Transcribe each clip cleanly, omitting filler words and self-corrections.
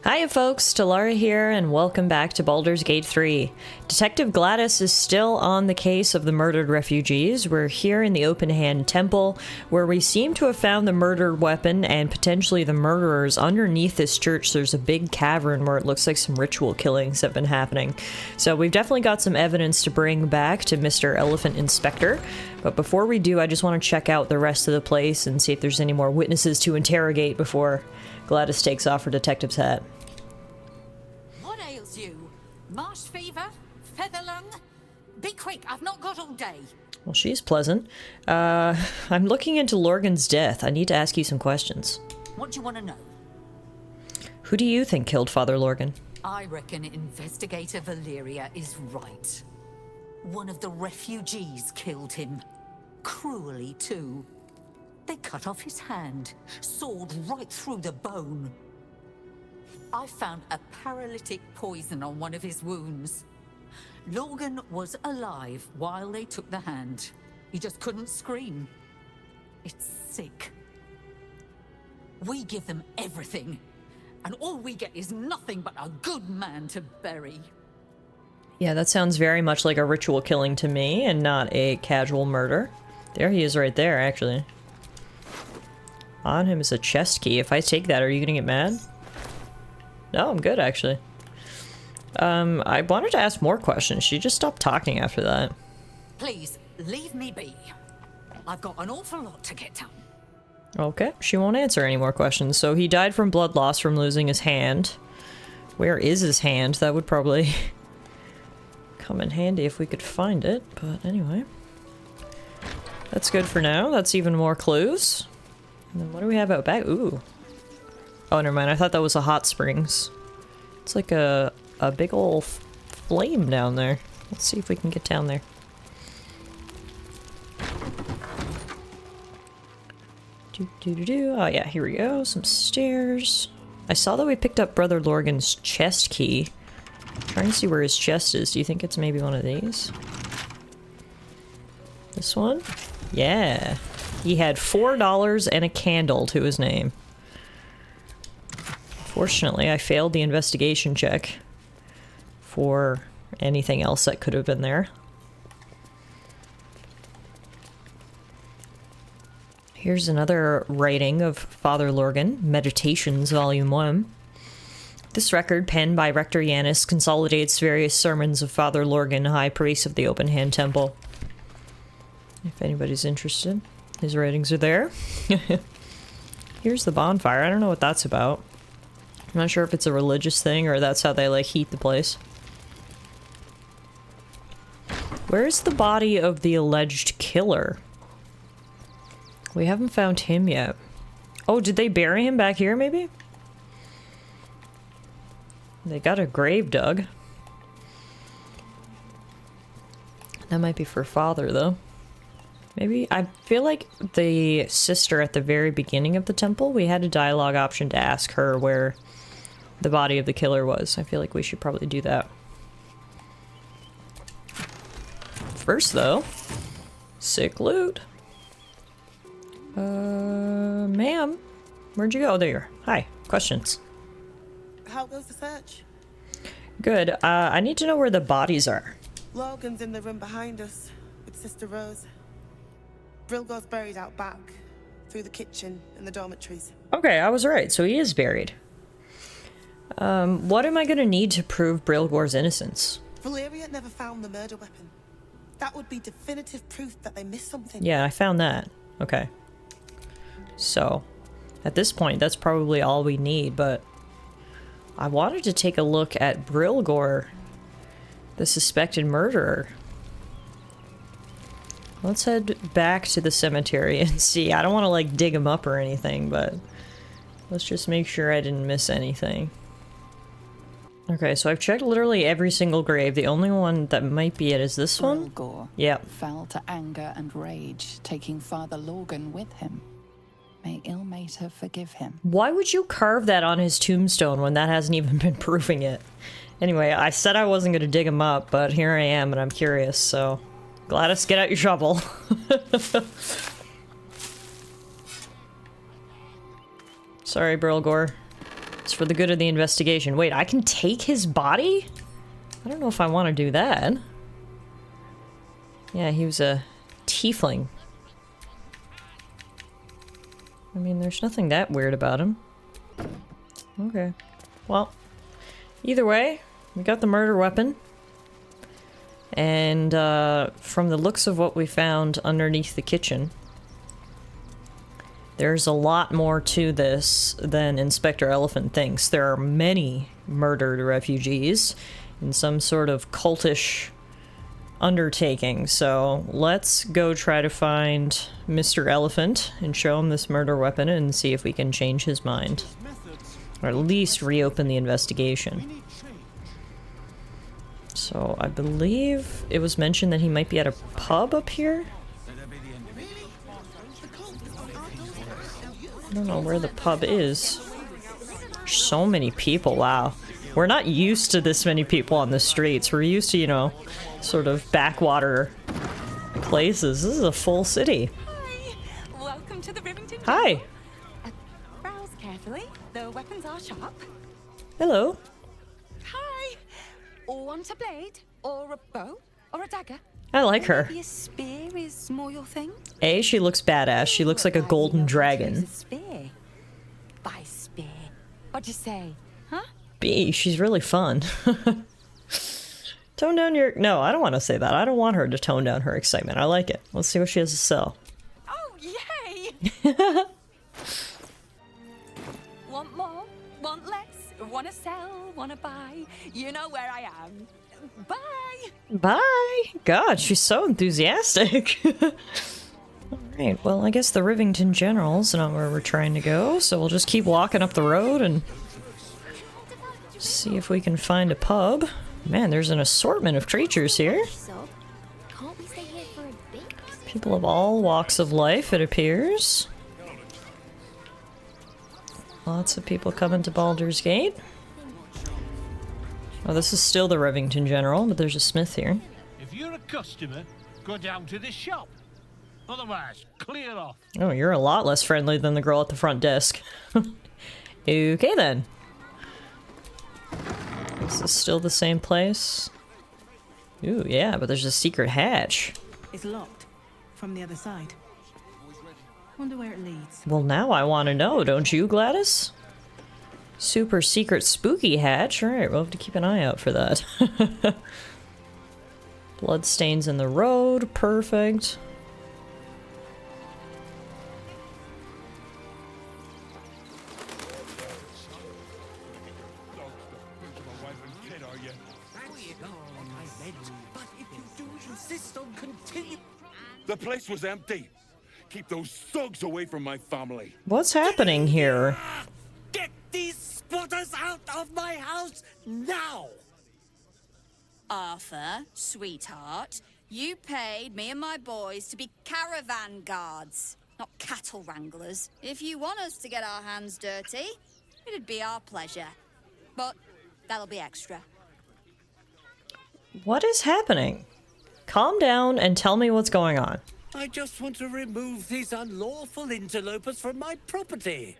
Hiya folks, Tallara here, and welcome back to Baldur's Gate 3. Detective Gladys is still on the case of the murdered refugees. We're here in the Open Hand Temple, where we seem to have found the murdered weapon and potentially the murderers. Underneath this church, there's a big cavern where it looks like some ritual killings have been happening. So we've definitely got some evidence to bring back to Mr. Elephant Inspector. But before we do, I just want to check out the rest of the place and see if there's any more witnesses to interrogate before Gladys takes off her detective's hat. What ails you? Marsh fever? Feather lung? Be quick, I've not got all day. Well, she's pleasant. I'm looking into Lorgan's death. I need to ask you some questions. What do you want to know? Who do you think killed Father Lorgan? I reckon Investigator Valeria is right. One of the refugees killed him. Cruelly, too. They cut off his hand, sawed right through the bone. I found a paralytic poison on one of his wounds. Lorgan was alive while they took the hand. He just couldn't scream. It's sick. We give them everything, and all we get is nothing but a good man to bury. Yeah, that sounds very much like a ritual killing to me, and not a casual murder. There he is right there, actually. On him is a chest key. If I take that, are you gonna get mad? No, I'm good, actually. I wanted to ask more questions. She just stopped talking after that. Please, leave me be. I've got an awful lot to get done. Okay, she won't answer any more questions. So he died from blood loss from losing his hand. Where is his hand? That would probably come in handy if we could find it, but anyway. That's good for now. That's even more clues. And then what do we have out back? Ooh. Oh, never mind. I thought that was a hot springs. It's like a big ol' flame down there. Let's see if we can get down there. Oh yeah, here we go. Some stairs. I saw that we picked up Brother Lorgan's chest key. I'm trying to see where his chest is. Do you think it's maybe one of these? This one? Yeah. He had $4 and a candle to his name. Fortunately, I failed the investigation check for anything else that could have been there. Here's another writing of Father Lorgan, Meditations, Volume 1. This record, penned by Rector Yanis, consolidates various sermons of Father Lorgan, High Priest of the Open Hand Temple. If anybody's interested, his writings are there. Here's the bonfire. I don't know what that's about. I'm not sure if it's a religious thing or that's how they, like, heat the place. Where's the body of the alleged killer? We haven't found him yet. Oh, did they bury him back here, maybe? They got a grave dug. That might be for Father, though. Maybe? I feel like the sister at the very beginning of the temple, we had a dialogue option to ask her where the body of the killer was. I feel like we should probably do that. First, though, sick loot. Ma'am, where'd you go? There you are. Hi, questions. How goes the search? Good. I need to know where the bodies are. Logan's in the room behind us with Sister Rose. Brilgo's buried out back, through the kitchen and the dormitories. Okay, I was right. So he is buried. What am I gonna need to prove Brilgor's innocence? Valeria never found the murder weapon. That would be definitive proof that they missed something. Yeah, I found that. Okay. So, at this point, that's probably all we need, but I wanted to take a look at Brilgor, the suspected murderer. Let's head back to the cemetery and see. I don't want to, like, dig him up or anything, but let's just make sure I didn't miss anything. Okay, so I've checked literally every single grave. The only one that might be it is this one. Brilgor Yep. fell to anger and rage, taking Father Lorgan with him. May Ilmater forgive him. Why would you carve that on his tombstone when that hasn't even been proving it? Anyway, I said I wasn't going to dig him up, but here I am and I'm curious, so... Gladys, get out your shovel. Sorry, Brilgor. It's for the good of the investigation. Wait, I can take his body? I don't know if I want to do that. Yeah, he was a tiefling. I mean, there's nothing that weird about him. Okay. Well, either way, we got the murder weapon. And from the looks of what we found underneath the kitchen, there's a lot more to this than Inspector Elephant thinks. There are many murdered refugees in some sort of cultish undertaking. So let's go try to find Mr. Elephant and show him this murder weapon and see if we can change his mind. Or at least reopen the investigation. So I believe it was mentioned that he might be at a pub up here? I don't know where the pub is. So many people, wow. We're not used to this many people on the streets. We're used to, you know, sort of backwater places. This is a full city. Hi. Welcome to the Rivington. Hi. Browse carefully. The weapons are sharp. Hello. Hi. Or want a blade, or a bow, or a dagger. I like her. Maybe a spear is more your thing. A, she looks badass. She looks like a golden dragon. A spear. By spear. What'd you say? Huh? B, she's really fun. Tone down your... No, I don't want to say that. I don't want her to tone down her excitement. I like it. Let's see what she has to sell. Oh, yay! Want more? Want less? Wanna sell? Wanna buy? You know where I am. Bye! Bye! God, she's so enthusiastic. Alright, well, I guess the Rivington General's not where we're trying to go, so we'll just keep walking up the road and see if we can find a pub. Man, there's an assortment of creatures here. People of all walks of life, it appears. Lots of people coming to Baldur's Gate. Oh, this is still the Rivington General, but there's a smith here. If you're a customer, go down to the shop. Otherwise, clear off. Oh, you're a lot less friendly than the girl at the front desk. Okay, then. Is this still the same place? Ooh, yeah, but there's a secret hatch. It's locked from the other side. Wonder where it leads. Well, now I want to know, don't you, Gladys? Super secret spooky hatch. Alright, we'll have to keep an eye out for that. Bloodstains in the road. Perfect. The place was empty. Keep those thugs away from my family. What's happening here? Get these spotters out of my house now! Arthur, sweetheart, you paid me and my boys to be caravan guards, not cattle wranglers. If you want us to get our hands dirty, it'd be our pleasure. But that'll be extra. What is happening? Calm down and tell me what's going on. I just want to remove these unlawful interlopers from my property.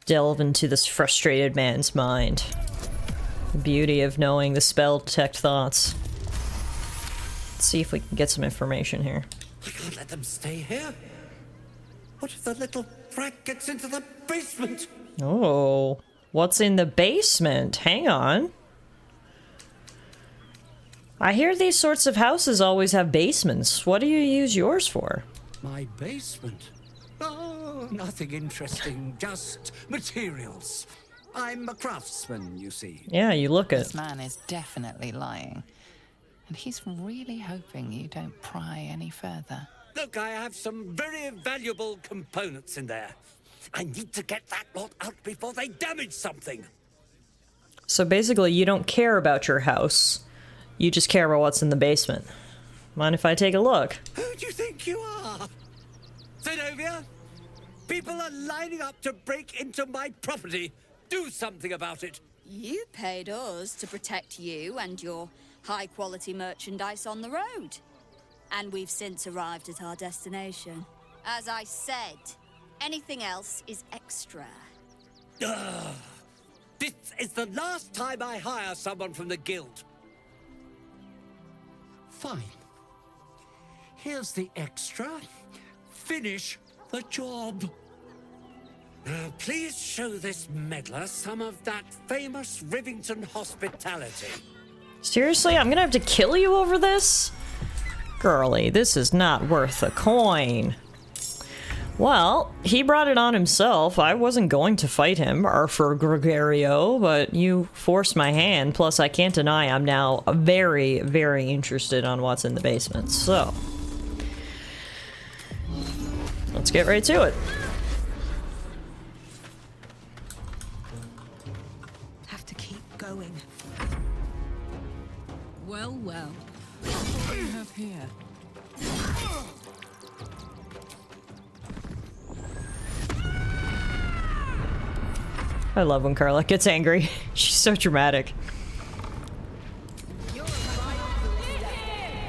Delve into this frustrated man's mind. The beauty of knowing the spell detect thoughts. Let's see if we can get some information here. I can't let them stay here. What if the little brat gets into the basement? Oh, what's in the basement? Hang on. I hear these sorts of houses always have basements. What do you use yours for? My basement? Oh, nothing interesting, just materials. I'm a craftsman, you see. Yeah, you look it. This man is definitely lying. And he's really hoping you don't pry any further. Look, I have some very valuable components in there. I need to get that lot out before they damage something. So basically, you don't care about your house. You just care about what's in the basement. Mind if I take a look? Who do you think you are? Zenobia? People are lining up to break into my property. Do something about it. You paid us to protect you and your high-quality merchandise on the road. And we've since arrived at our destination. As I said, anything else is extra. This is the last time I hire someone from the guild. Fine. Here's the extra. Finish the job. Now, please show this meddler some of that famous Rivington hospitality. Seriously? I'm gonna have to kill you over this? Girlie, this is not worth a coin. Well, he brought it on himself. I wasn't going to fight him, Arthur Gregario, but you forced my hand. Plus, I can't deny I'm now very, very interested on what's in the basement. So, let's get right to it. Have to keep going. Well, well. What do we have here? I love when Carla gets angry. She's so dramatic.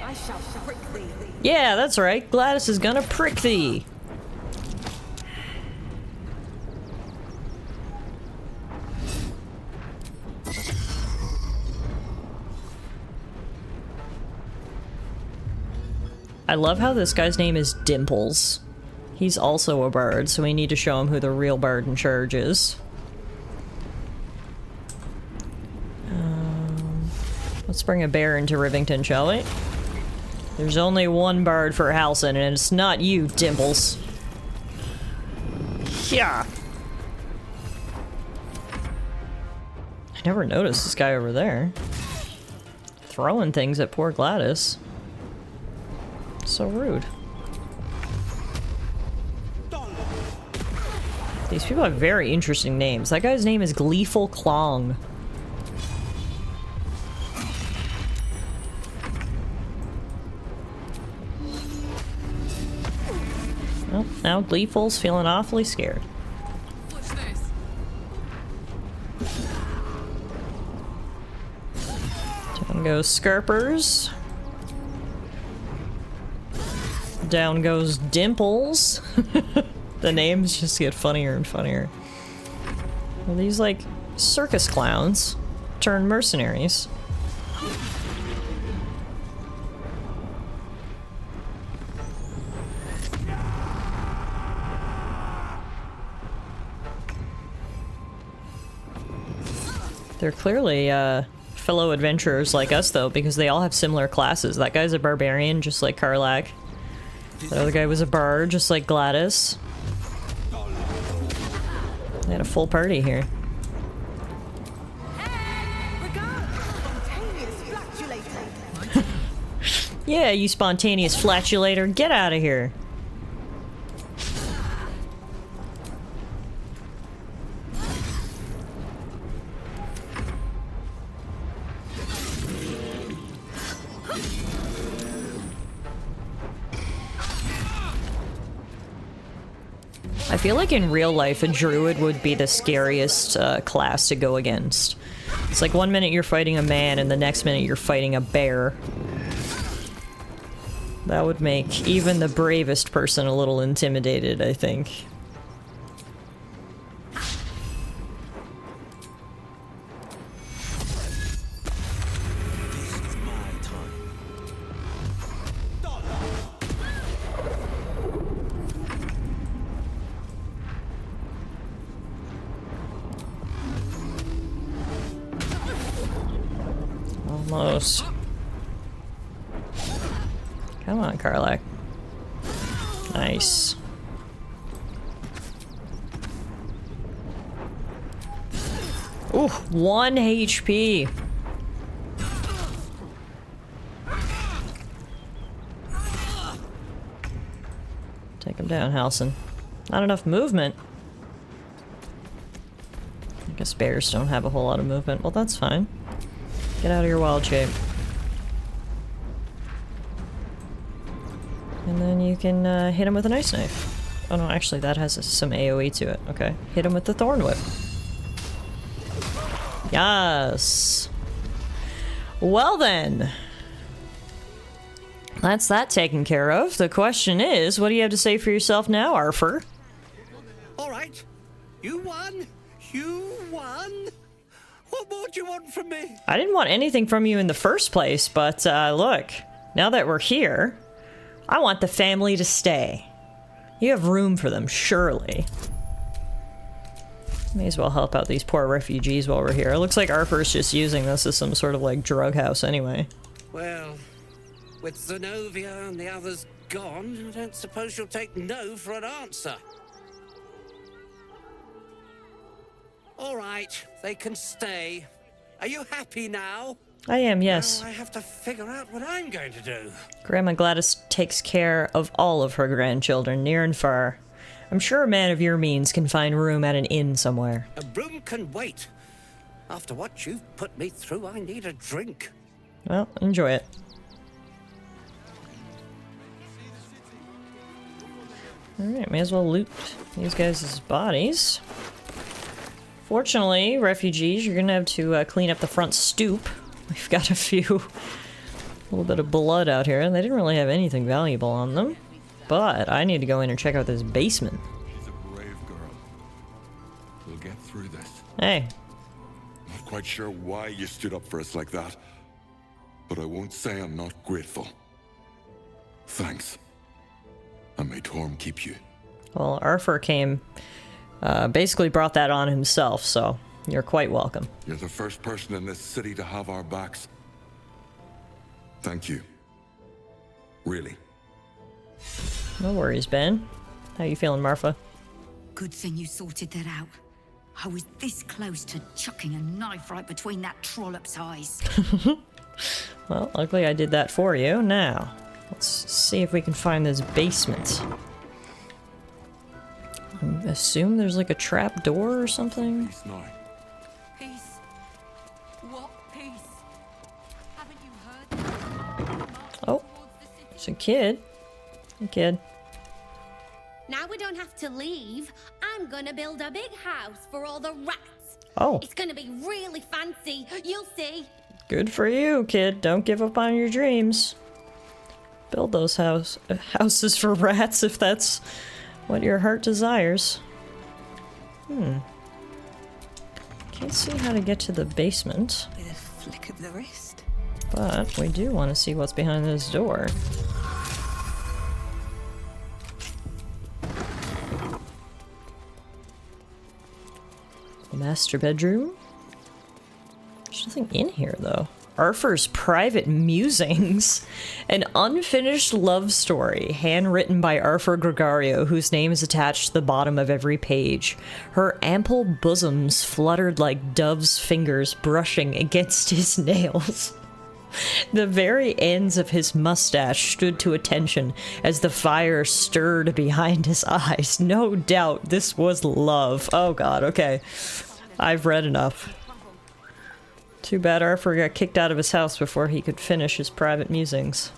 I shall prick thee. Yeah, that's right. Gladys is gonna prick thee. I love how this guy's name is Dimples. He's also a bard, so we need to show him who the real bard in charge is. Let's bring a bear into Rivington, shall we? There's only one bard for Halsin, and it's not you, Dimples. Yeah. I never noticed this guy over there. Throwing things at poor Gladys. So rude. These people have very interesting names. That guy's name is Gleeful Clong. Well, now Gleeful's feeling awfully scared. Watch this. Down goes Scarpers. Down goes Dimples. The names just get funnier and funnier. Are these like circus clowns turned mercenaries? They're clearly fellow adventurers like us though, because they all have similar classes. That guy's a barbarian just like Karlach. The other guy was a bard, just like Gladys. They had a full party here. Yeah, you spontaneous flatulator, get out of here. I feel like in real life, a druid would be the scariest class to go against. It's like one minute you're fighting a man and the next minute you're fighting a bear. That would make even the bravest person a little intimidated, I think. Almost. Come on, Karlach. Nice. Ooh, 1 HP. Take him down, Halsin. Not enough movement. I guess bears don't have a whole lot of movement. Well, that's fine. Get out of your wild shape. And then you can hit him with an ice knife. Oh no, actually that has some AoE to it. Okay. Hit him with the thorn whip. Yes! Well then. That's that taken care of. The question is, what do you have to say for yourself now, Arthur? All right. You won. You won? What more do you want from me? I didn't want anything from you in the first place, but look, now that we're here, I want the family to stay. You have room for them, surely. May as well help out these poor refugees while we're here. It looks like Arthur's just using this as some sort of like drug house anyway. Well, with Zenobia and the others gone, I don't suppose you'll take no for an answer. All right, they can stay. Are you happy now? I am, yes. Now I have to figure out what I'm going to do. Grandma Gladys takes care of all of her grandchildren, near and far. I'm sure a man of your means can find room at an inn somewhere. A room can wait. After what you've put me through, I need a drink. Well, enjoy it. Alright, may as well loot these guys' bodies. Fortunately, refugees, you're gonna have to clean up the front stoop. We've got a little bit of blood out here, and they didn't really have anything valuable on them. But I need to go in and check out this basement. She's a brave girl. We'll get through this. Hey. Not quite sure why you stood up for us like that, but I won't say I'm not grateful. Thanks. And may Torm keep you. Well, Arthur came, basically brought that on himself, so you're quite welcome. You're the first person in this city to have our backs. Thank you. Really. No worries, Ben. How you feeling, Marfa? Good thing you sorted that out. I was this close to chucking a knife right between that trollop's eyes. Well, luckily I did that for you. Now, let's see if we can find this basement. I assume there's like a trap door or something. Peace now. Peace? What peace? Haven't you heard? Oh, it's a kid. Hey, kid. Now we don't have to leave. I'm gonna build a big house for all the rats. Oh. It's gonna be really fancy. You'll see. Good for you, kid. Don't give up on your dreams. Build those houses for rats if that's what your heart desires. Can't see how to get to the basement. With a flick of the wrist. But we do want to see what's behind this door. Master bedroom? There's nothing in here, though. Arthur's private musings. An unfinished love story, handwritten by Arthur Gregario, whose name is attached to the bottom of every page. Her ample bosoms fluttered like dove's fingers brushing against his nails. The very ends of his mustache stood to attention as the fire stirred behind his eyes. No doubt this was love. Oh god, okay. I've read enough. Too bad Arthur got kicked out of his house before he could finish his private musings.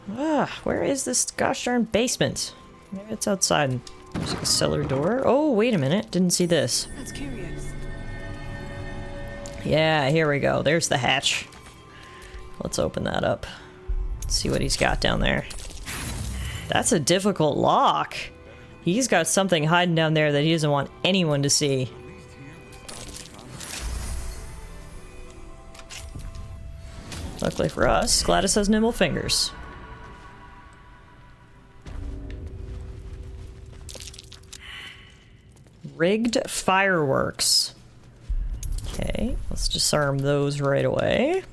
Where is this gosh darn basement? Maybe it's outside. There's like a cellar door. Oh, wait a minute. Didn't see this. That's curious. Yeah, here we go. There's the hatch. Let's open that up. See what he's got down there. That's a difficult lock. He's got something hiding down there that he doesn't want anyone to see. Luckily for us, Gladys has nimble fingers. Rigged fireworks. Okay, let's disarm those right away.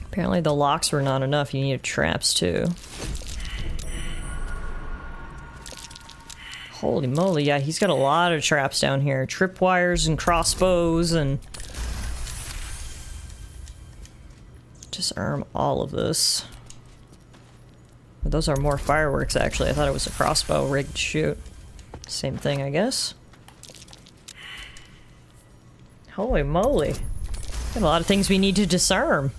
Apparently the locks were not enough, you needed traps too. Holy moly, yeah, he's got a lot of traps down here. Tripwires and crossbows and... Disarm all of this. But those are more fireworks, actually. I thought it was a crossbow rigged shoot. Same thing, I guess. Holy moly. Got a lot of things we need to disarm.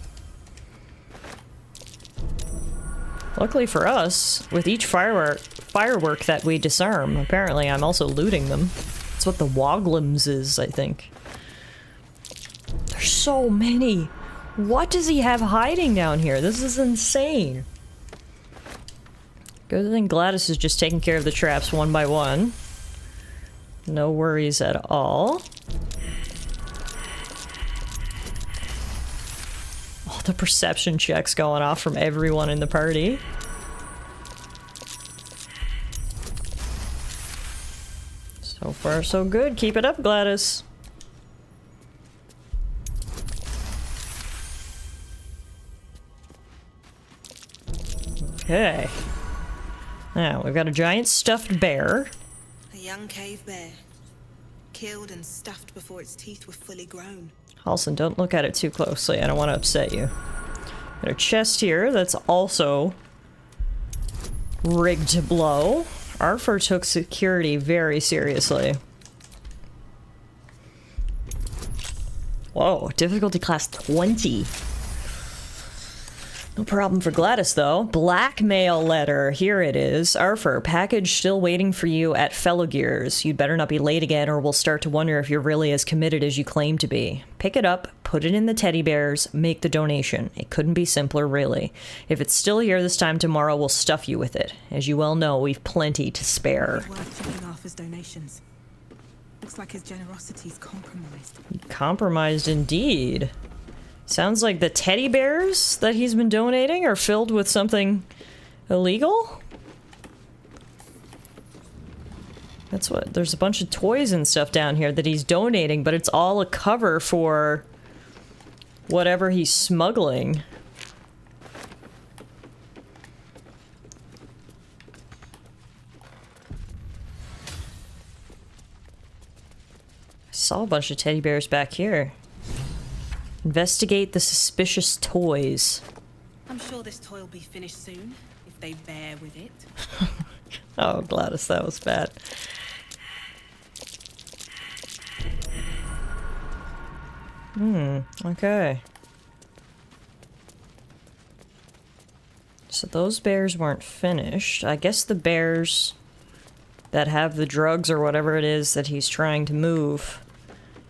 Luckily for us, with each firework that we disarm, apparently I'm also looting them. That's what the Woglims is, I think. There's so many. What does he have hiding down here? This is insane. Good thing Gladys is just taking care of the traps one by one. No worries at all. All the perception checks going off from everyone in the party. So far, so good. Keep it up, Gladys. Okay. Now, we've got a giant stuffed bear. A young cave bear. Killed and stuffed before its teeth were fully grown. Halson, don't look at it too closely. I don't want to upset you. Got a chest here that's also rigged to blow. Arthur took security very seriously. Whoa, difficulty class 20. No problem for Gladys, though. Blackmail letter. Here it is. Arthur, package still waiting for you at Fellow Gears. You'd better not be late again or we'll start to wonder if you're really as committed as you claim to be. Pick it up, put it in the teddy bears, make the donation. It couldn't be simpler, really. If it's still here this time tomorrow, we'll stuff you with it. As you well know, we've plenty to spare. Worth checking Arthur's donations. Looks like his generosity's compromised. Compromised indeed. Sounds like the teddy bears that he's been donating are filled with something illegal? That's what... There's a bunch of toys and stuff down here that he's donating, but it's all a cover for whatever he's smuggling. I saw a bunch of teddy bears back here. Investigate the suspicious toys. I'm sure this toy will be finished soon, if they bear with it. Oh, Gladys, that was bad. Okay. So those bears weren't finished. I guess the bears that have the drugs or whatever it is that he's trying to move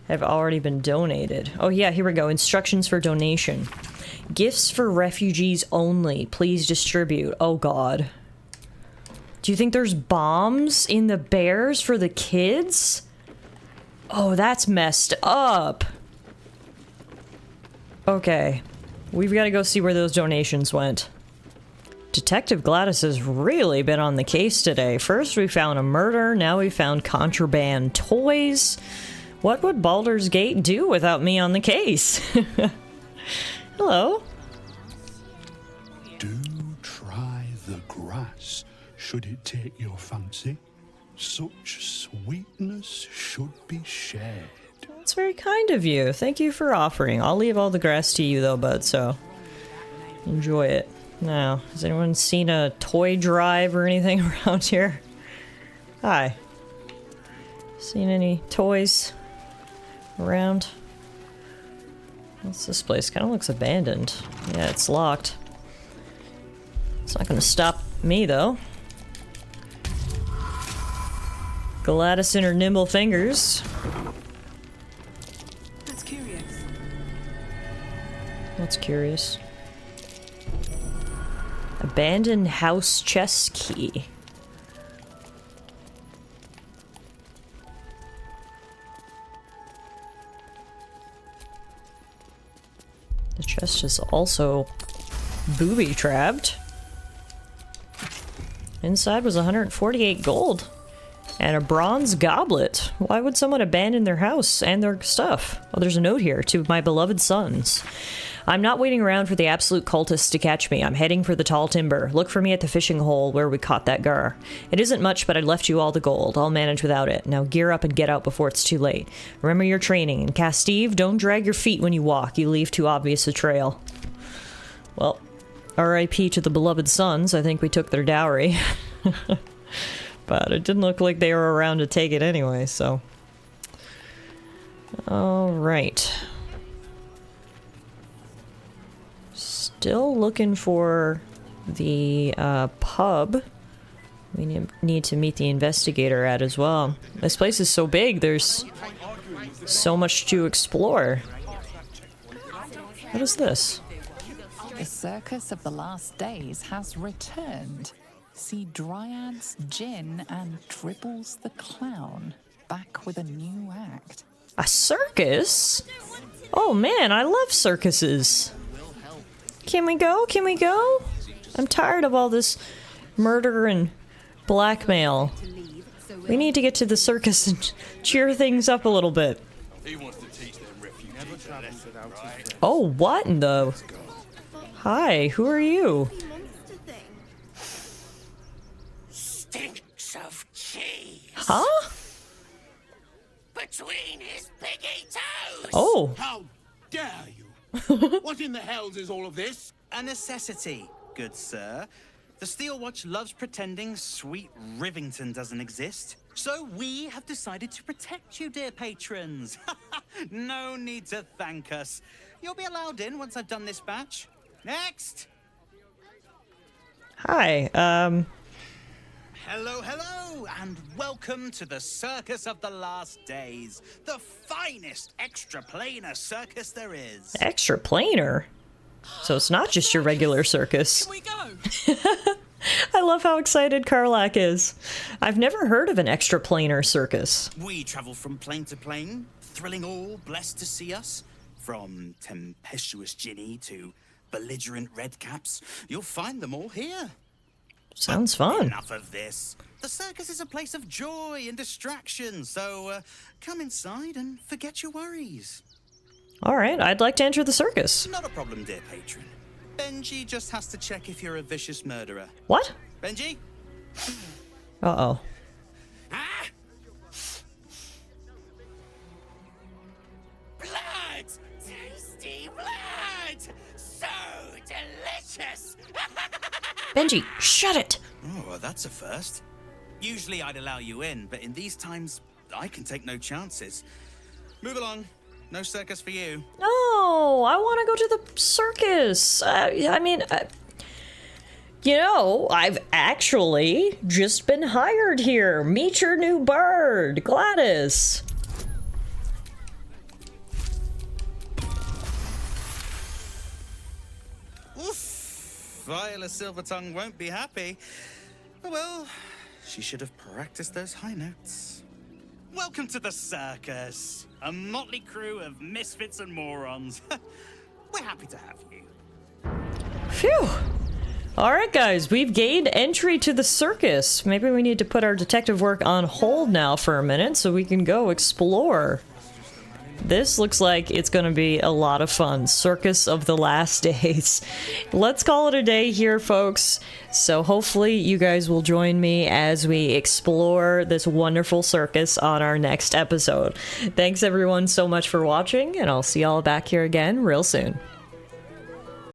have already been donated. Oh yeah, here we go. Instructions for donation. Gifts for refugees only. Please distribute. Oh god. Do you think there's bombs in the bears for the kids? Oh, that's messed up. Okay. We've got to go see where those donations went. Detective Gladys has really been on the case today. First we found a murder, now we found contraband toys. What would Baldur's Gate do without me on the case? Hello. Do try the grass, should it take your fancy. Such sweetness should be shared. That's very kind of you. Thank you for offering. I'll leave all the grass to you though, bud, so enjoy it. Now, has anyone seen a toy drive or anything around here? Hi. Seen any toys around? What's this place? Kind of looks abandoned. Yeah, it's locked. It's not gonna stop me, though. Gladys and her nimble fingers. That's curious. What's curious? Abandoned house chest key. The chest is also booby-trapped. Inside was 148 gold. And a bronze goblet. Why would someone abandon their house and their stuff? Oh, there's a note here. To my beloved sons. I'm not waiting around for the absolute cultists to catch me. I'm heading for the tall timber. Look for me at the fishing hole where we caught that gar. It isn't much, but I left you all the gold. I'll manage without it. Now gear up and get out before it's too late. Remember your training. And Casteve, don't drag your feet when you walk. You leave too obvious a trail. Well, R.I.P. to the beloved sons. I think we took their dowry. But it didn't look like they were around to take it anyway, so... Alright. Still looking for the pub. We need to meet the investigator at as well. This place is so big, there's so much to explore. What is this? The circus of the last days has returned. See Dryads, Jin, and Dribbles the Clown back with a new act. A circus? Oh man, I love circuses. Can we go? Can we go? I'm tired of all this murder and blackmail. We need to get to the circus and cheer things up a little bit. Oh, what in the... Hi, who are you? Stinks of cheese. Huh? Between his piggy toes. Oh. How dare you? What in the hells is all of this? A necessity, good sir. The Steel Watch loves pretending sweet Rivington doesn't exist. So we have decided to protect you, dear patrons. No need to thank us. You'll be allowed in once I've done this batch. Next! Hi, Hello, hello, and welcome to the Circus of the Last Days, the finest extra-planar circus there is. Extra planar? So it's not just your regular circus. Can we go? I love how excited Karlak is. I've never heard of an extra planar circus. We travel from plane to plane, thrilling all blessed to see us. From tempestuous Ginny to belligerent redcaps, you'll find them all here. Sounds fun. Enough of this. The circus is a place of joy and distraction, so come inside and forget your worries. All right, I'd like to enter the circus. Not a problem, dear patron. Benji just has to check if you're a vicious murderer. What? Benji? Uh-oh. Blood! Tasty blood! So delicious! Benji, shut it! Oh, well, that's a first. Usually I'd allow you in, but in these times, I can take no chances. Move along. No circus for you. No, I want to go to the circus. You know, I've actually just been hired here. Meet your new bird, Gladys. Oof. Viola Silvertongue won't be happy. Oh well, she should have practiced those high notes. Welcome to the circus. A motley crew of misfits and morons. We're happy to have you. Phew. Alright guys, we've gained entry to the circus. Maybe we need to put our detective work on hold now for a minute so we can go explore. This looks like it's gonna be a lot of fun. Circus of the Last Days. Let's call it a day here, folks. So hopefully you guys will join me as we explore this wonderful circus on our next episode. Thanks everyone so much for watching, and I'll see y'all back here again real soon.